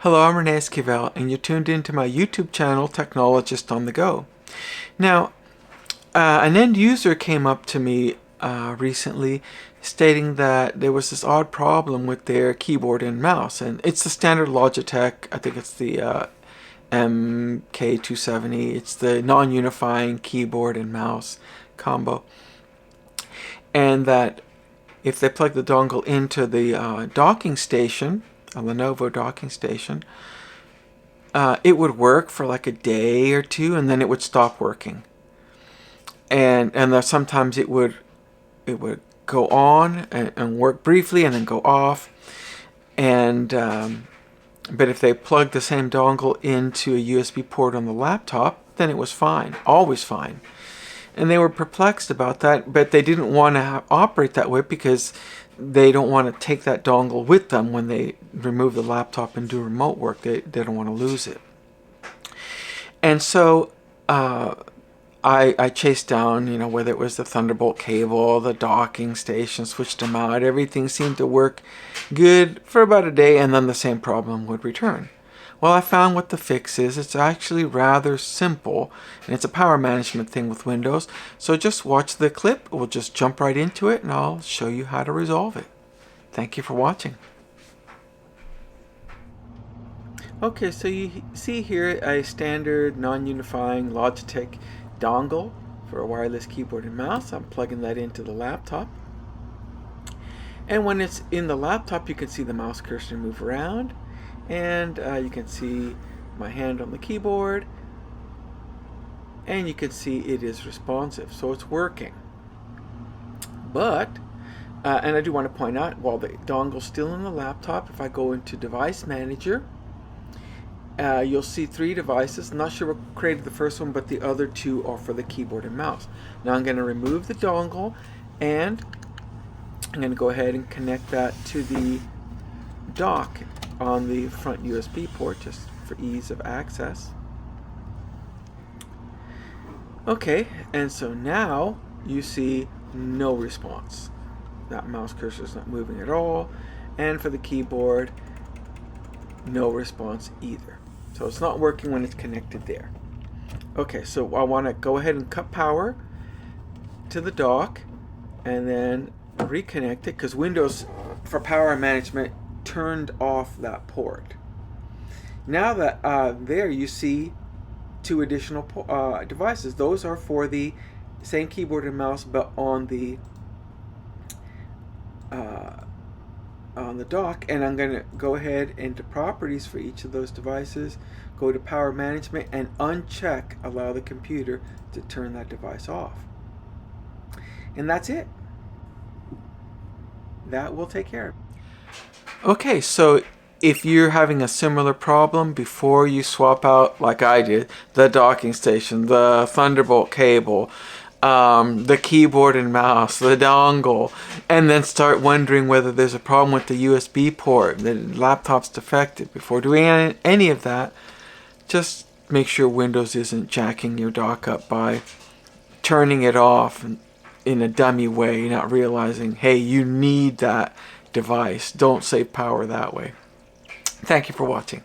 Hello, I'm Renee Esquivel, and you're tuned into my YouTube channel, Technologist on the Go. Now, an end user came up to me recently stating that there was this odd problem with their keyboard and mouse, and it's the standard Logitech. I think it's the MK270. It's the non-unifying keyboard and mouse combo, and that if they plug the dongle into the docking station, a Lenovo docking station, it would work for like a day or two, and then it would stop working. And sometimes it would go on and work briefly and then go off. And but if they plugged the same dongle into a USB port on the laptop, then it was fine, always fine. And they were perplexed about that, but they didn't want to operate that way because they don't want to take that dongle with them when they remove the laptop and do remote work. They don't want to lose it. And so I chased down, whether it was the Thunderbolt cable, the docking station, switched them out. Everything seemed to work good for about a day, and then the same problem would return. Well, I found what the fix is. It's actually rather simple, and it's a power management thing with Windows. So just watch the clip. We'll just jump right into it, and I'll show you how to resolve it. Thank you for watching. Okay, so you see here a standard non-unifying Logitech dongle for a wireless keyboard and mouse. I'm plugging that into the laptop. And when it's in the laptop, you can see the mouse cursor move around. And you can see my hand on the keyboard, and you can see it is responsive, so it's working. But and I do want to point out, while the dongle's still in the laptop, if I go into Device Manager, you'll see 3 devices. I'm not sure what created the first one, but the other 2 are for the keyboard and mouse. Now I'm going to remove the dongle, and I'm going to go ahead and connect that to the dock on the front USB port, just for ease of access. Okay, and so now you see no response. That mouse cursor is not moving at all, and for the keyboard, no response either. So it's not working when it's connected there. Okay, so I want to go ahead and cut power to the dock and then reconnect it, because Windows, for power management, turned off that port. Now that there you see 2 additional devices. Those are for the same keyboard and mouse, but on the dock. And I'm going to go ahead into properties for each of those devices, go to power management, and uncheck allow the computer to turn that device off. And that's it. That will take care of it. Okay, so if you're having a similar problem, before you swap out, like I did, the docking station, the Thunderbolt cable, the keyboard and mouse, the dongle, and then start wondering whether there's a problem with the USB port, the laptop's defective, before doing any of that, just make sure Windows isn't jacking your dock up by turning it off in a dummy way, not realizing, hey, you need that device. Don't save power that way. Thank you for watching.